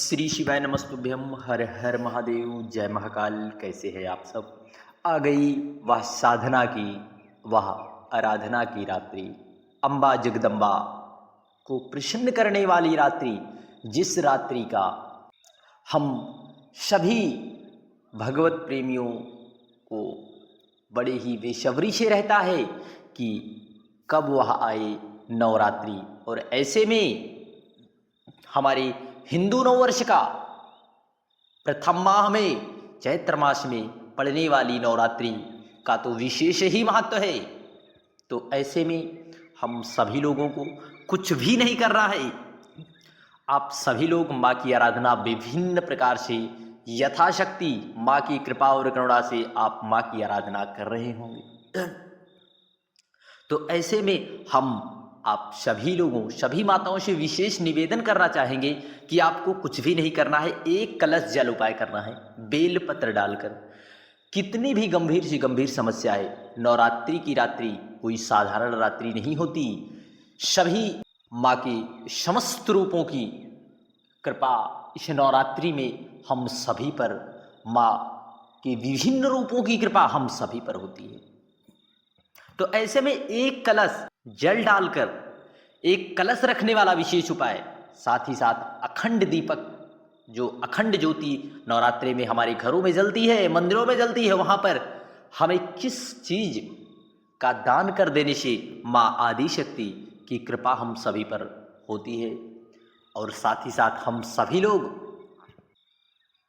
श्री शिवाय नमस्तुभ्यम। हर हर महादेव, जय महाकाल। कैसे हैं आप सब? आ गई वह साधना की, वह आराधना की रात्रि, अम्बा जगदम्बा को प्रसन्न करने वाली रात्रि, जिस रात्रि का हम सभी भगवत प्रेमियों को बड़े ही बेसब्री से रहता है कि कब वह आए नवरात्रि। और ऐसे में हमारे हिंदू नववर्ष का प्रथम माह में चैत्र मास में पड़ने वाली नवरात्रि का तो विशेष ही महत्व है। तो ऐसे में हम सभी लोगों को कुछ भी नहीं करना है। आप सभी लोग माँ की आराधना विभिन्न प्रकार से यथाशक्ति माँ की कृपा और करुणा से आप माँ की आराधना कर रहे होंगे। तो ऐसे में हम आप सभी लोगों, सभी माताओं से विशेष निवेदन करना चाहेंगे कि आपको कुछ भी नहीं करना है। एक कलश जल उपाय करना है, बेल पत्र डालकर। कितनी भी गंभीर से गंभीर समस्या है, नवरात्रि की रात्रि कोई साधारण रात्रि नहीं होती। सभी माँ के समस्त रूपों की कृपा इस नवरात्रि में हम सभी पर, माँ के विभिन्न रूपों की कृपा हम सभी पर होती है। तो ऐसे में एक कलश जल डालकर एक कलश रखने वाला विशेष उपाय, साथ ही साथ अखंड दीपक, जो अखंड ज्योति नवरात्रि में हमारे घरों में जलती है, मंदिरों में जलती है, वहाँ पर हमें किस चीज का दान कर देने से माँ आदि शक्ति की कृपा हम सभी पर होती है। और साथ ही साथ हम सभी लोग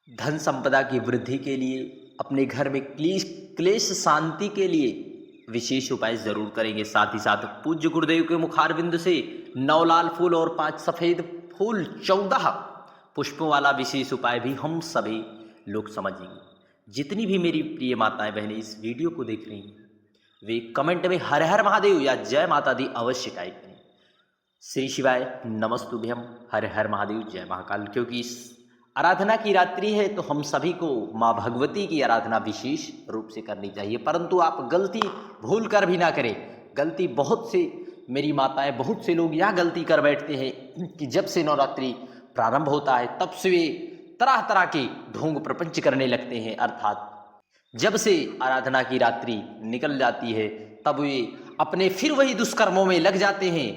धन संपदा की वृद्धि के लिए, अपने घर में क्लेश शांति के लिए विशेष उपाय जरूर करेंगे। साथ ही साथ पूज्य गुरुदेव के मुखारविंद से 9 लाल फूल और 5 सफेद फूल 14 पुष्पों वाला विशेष उपाय भी हम सभी लोग समझेंगे। जितनी भी मेरी प्रिय माताएं बहनें इस वीडियो को देख रही हैं, वे कमेंट में हर हर महादेव या जय माता दी अवश्य टाइप करें। श्री शिवाय नमस्तुभ्यम, हर हर महादेव, जय महाकाल। क्योंकि इस आराधना की रात्रि है तो हम सभी को माँ भगवती की आराधना विशेष रूप से करनी चाहिए। परंतु आप गलती भूल कर भी ना करें। गलती बहुत से मेरी माताएं, बहुत से लोग यह गलती कर बैठते हैं कि जब से नवरात्रि प्रारंभ होता है तब से वे तरह तरह के ढोंग प्रपंच करने लगते हैं। अर्थात जब से आराधना की रात्रि निकल जाती है तब वे अपने फिर वही दुष्कर्मों में लग जाते हैं।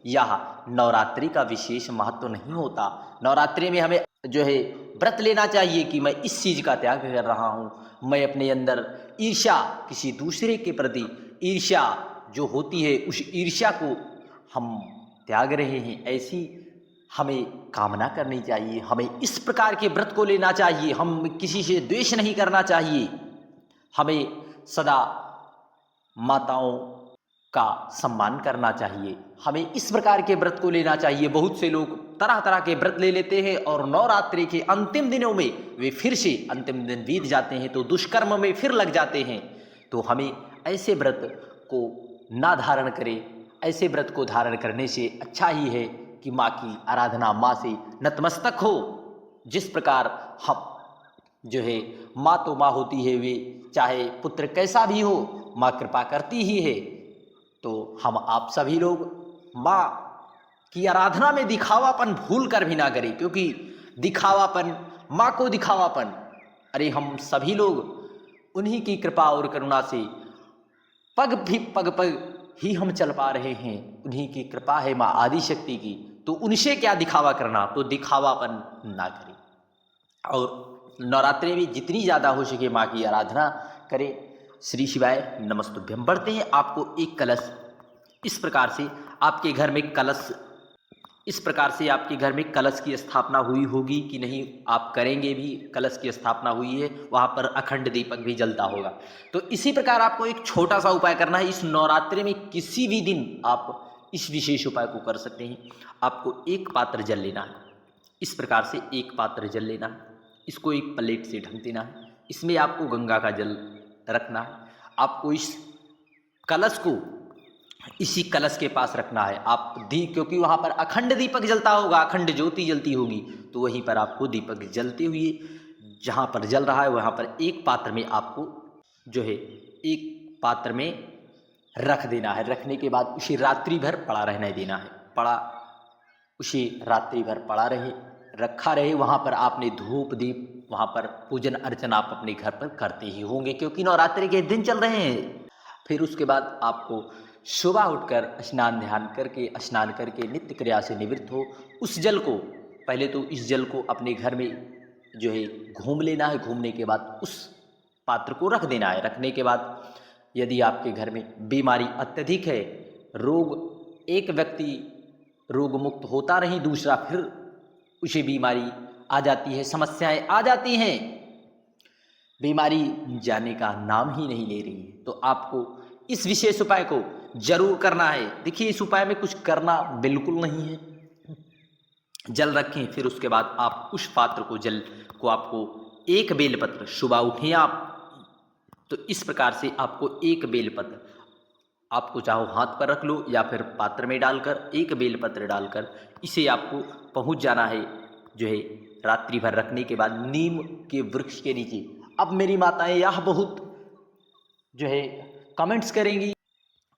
यह नवरात्रि का विशेष महत्व नहीं होता। नवरात्रि में हमें जो है व्रत लेना चाहिए कि मैं इस चीज का त्याग कर रहा हूँ। मैं अपने अंदर ईर्ष्या, किसी दूसरे के प्रति ईर्ष्या जो होती है, उस ईर्ष्या को हम त्याग रहे हैं, ऐसी हमें कामना करनी चाहिए। हमें इस प्रकार के व्रत को लेना चाहिए। हम किसी से द्वेष नहीं करना चाहिए। हमें सदा माताओं का सम्मान करना चाहिए। हमें इस प्रकार के व्रत को लेना चाहिए। बहुत से लोग तरह तरह के व्रत ले लेते हैं और नवरात्रि के अंतिम दिनों में वे फिर से, अंतिम दिन बीत जाते हैं तो दुष्कर्म में फिर लग जाते हैं। तो हमें ऐसे व्रत को ना धारण करें। ऐसे व्रत को धारण करने से अच्छा ही है कि माँ की आराधना, माँ से नतमस्तक हो। जिस प्रकार हम जो है, माँ तो माँ होती है, वे चाहे पुत्र कैसा भी हो माँ कृपा करती ही है। तो हम आप सभी लोग माँ की आराधना में दिखावापन भूल कर भी ना करें। क्योंकि दिखावापन, माँ को दिखावापन, अरे हम सभी लोग उन्हीं की कृपा और करुणा से पग ही हम चल पा रहे हैं। उन्हीं की कृपा है माँ आदि शक्ति की। तो उनसे क्या दिखावा करना, तो दिखावापन ना करें। और नवरात्रि में जितनी ज़्यादा हो सके माँ की आराधना करें। श्री शिवाय नमस्तुभ्यम। बढ़ते हैं। आपको एक कलश इस प्रकार से आपके घर में कलश, इस प्रकार से आपके घर में कलश की स्थापना हुई होगी कि नहीं, आप करेंगे भी, कलश की स्थापना हुई है, वहाँ पर अखंड दीपक भी जलता होगा। तो इसी प्रकार आपको एक छोटा सा उपाय करना है। इस नवरात्रि में किसी भी दिन आप इस विशेष उपाय को कर सकते हैं। आपको एक पात्र जल लेना है। इस प्रकार से एक पात्र जल लेना है, इसको एक प्लेट से ढक देना है। इसमें आपको गंगा का जल रखना है। आपको इस कलश को इसी कलश के पास रखना है। आप क्योंकि वहाँ पर अखंड दीपक जलता होगा, अखंड ज्योति जलती होगी, तो वहीं पर आपको दीपक जलते हुए जहाँ पर जल रहा है वहाँ पर एक पात्र में आपको जो है, एक पात्र में रख देना है। रखने के बाद उसे रात्रि भर पड़ा रहने देना है। उसे रात्रि भर पड़ा रहे। रखा रहे वहाँ पर आपने धूप दीप वहाँ पर पूजन अर्चना आप अपने घर पर करते ही होंगे, क्योंकि नवरात्रि के दिन चल रहे हैं। फिर उसके बाद आपको सुबह उठकर स्नान करके नित्य क्रिया से निवृत्त हो। उस जल को पहले तो इस जल को अपने घर में जो है घूम लेना है। घूमने के बाद उस पात्र को रख देना है। रखने के बाद यदि आपके घर में बीमारी अत्यधिक है, रोग, एक व्यक्ति रोग मुक्त होता नहीं, दूसरा फिर उसे बीमारी आ जाती है, समस्याएं आ जाती हैं, बीमारी जाने का नाम ही नहीं ले रही है, तो आपको इस विशेष उपाय को जरूर करना है। देखिए, इस उपाय में कुछ करना बिल्कुल नहीं है। जल रखें, फिर उसके बाद आप उस पात्र को, जल को आपको एक बेलपत्र, सुबह उठें आप तो इस प्रकार से आपको एक बेलपत्र, आपको चाहो हाथ पर रख लो या फिर पात्र में डालकर एक बेलपत्र डालकर इसे आपको पहुंच जाना है जो है रात्रि भर रखने के बाद नीम के वृक्ष के नीचे। अब मेरी माताएं यह बहुत जो है कमेंट्स करेंगी,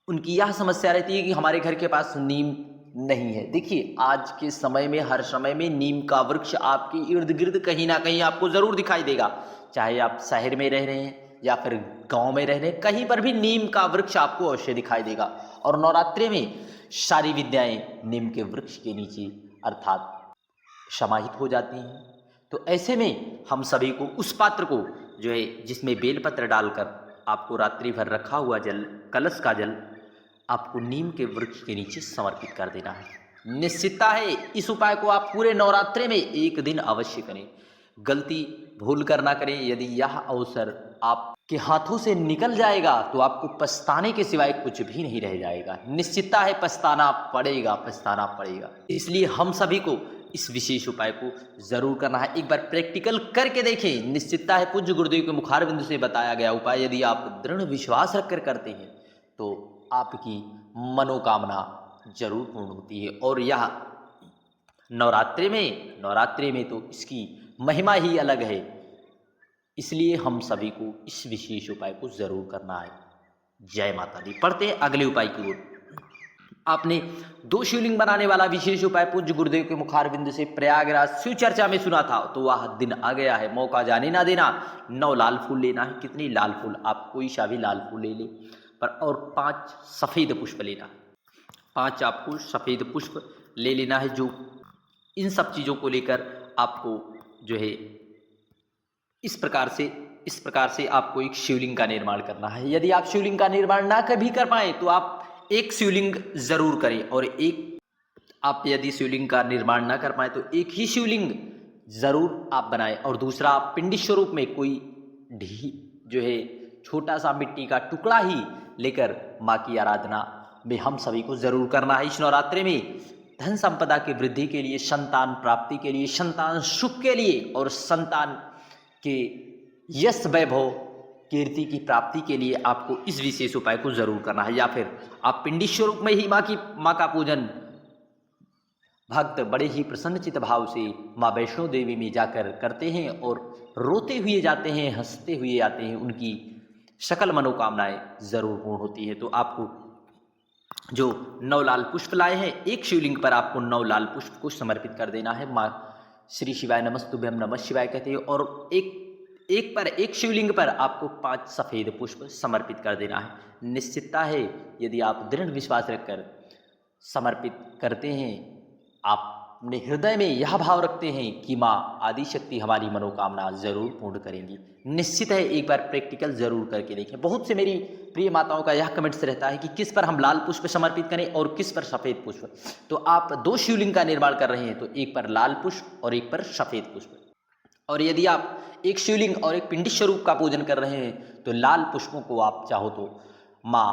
उनकी यह समस्या रहती है कि हमारे घर के पास नीम नहीं है। देखिए, आज के समय में, हर समय में नीम का वृक्ष आपके इर्द गिर्द कहीं ना कहीं आपको ज़रूर दिखाई देगा। चाहे आप शहर में रह रहे हैं या फिर गांव में रह रहे हैं, कहीं पर भी नीम का वृक्ष आपको अवश्य दिखाई देगा। और नवरात्रि में सारी विद्याएं नीम के वृक्ष के नीचे अर्थात समाहित हो जाती हैं। तो ऐसे में हम सभी को उस पात्र को जो है जिसमें बेलपत्र डालकर आपको रात्रि भर रखा हुआ जल, कलश का जल, आपको नीम के वृक्ष के नीचे समर्पित कर देना है। निश्चितता है इस उपाय को आप पूरे नवरात्रि में एक दिन अवश्य करें। गलती भूल कर ना करें। यदि यह अवसर आपके हाथों से निकल जाएगा तो आपको पछताने के सिवाय कुछ भी नहीं रह जाएगा। निश्चितता है पछताना पड़ेगा, पछताना पड़ेगा। इसलिए हम सभी को इस विशेष उपाय को जरूर करना है। एक बार प्रैक्टिकल करके देखें। निश्चितता है पूज्य गुरुदेव के मुखारबिंद से बताया गया उपाय यदि आप दृढ़ विश्वास रखकर करते हैं तो आपकी मनोकामना जरूर पूर्ण होती है। और यह नवरात्रि में तो इसकी महिमा ही अलग है। इसलिए हम सभी को इस विशेष उपाय को जरूर करना है। जय माता दी। पढ़ते हैं अगले उपाय की ओर। आपने 2 शिवलिंग बनाने वाला विशेष उपाय पूज्य गुरुदेव के मुखारबिंद से प्रयागराज शिव चर्चा में सुना था, तो वह दिन आ गया है। मौका जाने ना देना। 9 लाल फूल लेना है। कितनी लाल फूल? आप कोई सा भी लाल फूल ले ले पर, और 5 सफ़ेद पुष्प लेना है। 5 आपको सफ़ेद पुष्प ले लेना है। जो इन सब चीज़ों को लेकर आपको जो है इस प्रकार से आपको एक शिवलिंग का निर्माण करना है। यदि आप शिवलिंग का निर्माण ना कभी कर पाए तो आप एक शिवलिंग जरूर करें। और एक आप यदि शिवलिंग का निर्माण ना कर पाए तो एक ही शिवलिंग जरूर आप बनाएं। और दूसरा, आप पिंडी स्वरूप में कोई जो है छोटा सा मिट्टी का टुकड़ा ही लेकर माँ की आराधना में हम सभी को जरूर करना है। इस नवरात्रि में धन संपदा की वृद्धि के लिए, संतान प्राप्ति के लिए, संतान सुख के लिए और संतान के यश वैभव कीर्ति की प्राप्ति के लिए आपको इस विशेष उपाय को जरूर करना है। या फिर आप पिंडी स्वरूप में ही माँ का पूजन भक्त बड़े ही प्रसन्नचित भाव से माँ वैष्णो देवी में जाकर करते हैं और रोते हुए जाते हैं, हंसते हुए आते हैं। उनकी सकल मनोकामनाएं जरूर पूर्ण होती है। तो आपको जो 9 लाल पुष्प लाए हैं, एक शिवलिंग पर आपको 9 लाल पुष्प को समर्पित कर देना है। माँ श्री शिवाय नमस्तुभ्यम नमः शिवाय कहते हैं। और एक शिवलिंग पर आपको 5 सफ़ेद पुष्प समर्पित कर देना है। निश्चितता है यदि आप दृढ़ विश्वास रखकर समर्पित करते हैं, आप अपने हृदय में यह भाव रखते हैं कि माँ आदिशक्ति हमारी मनोकामना जरूर पूर्ण करेंगी। निश्चित है एक बार प्रैक्टिकल जरूर करके देखें। बहुत से मेरी प्रिय माताओं का यह कमेंट्स रहता है कि किस पर हम लाल पुष्प समर्पित करें और किस पर सफ़ेद पुष्प। तो आप 2 शिवलिंग का निर्माण कर रहे हैं तो एक पर लाल पुष्प और एक पर सफ़ेद पुष्प। और यदि आप एक शिवलिंग और एक पिंडी स्वरूप का पूजन कर रहे हैं तो लाल पुष्पों को आप चाहो तो माँ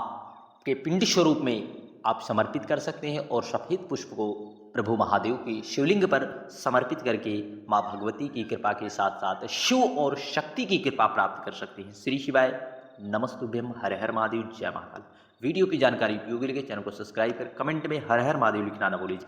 के पिंडी स्वरूप में आप समर्पित कर सकते हैं और सफ़ेद पुष्प को प्रभु महादेव की शिवलिंग पर समर्पित करके माँ भगवती की कृपा के साथ साथ शिव और शक्ति की कृपा प्राप्त कर सकते हैं। श्री शिवाय नमस्तुभ्यम। हर हर महादेव। जय महाकाल। वीडियो की जानकारी उपयोगी लगे चैनल को सब्सक्राइब कर कमेंट में हर हर महादेव लिखना न भूलिए।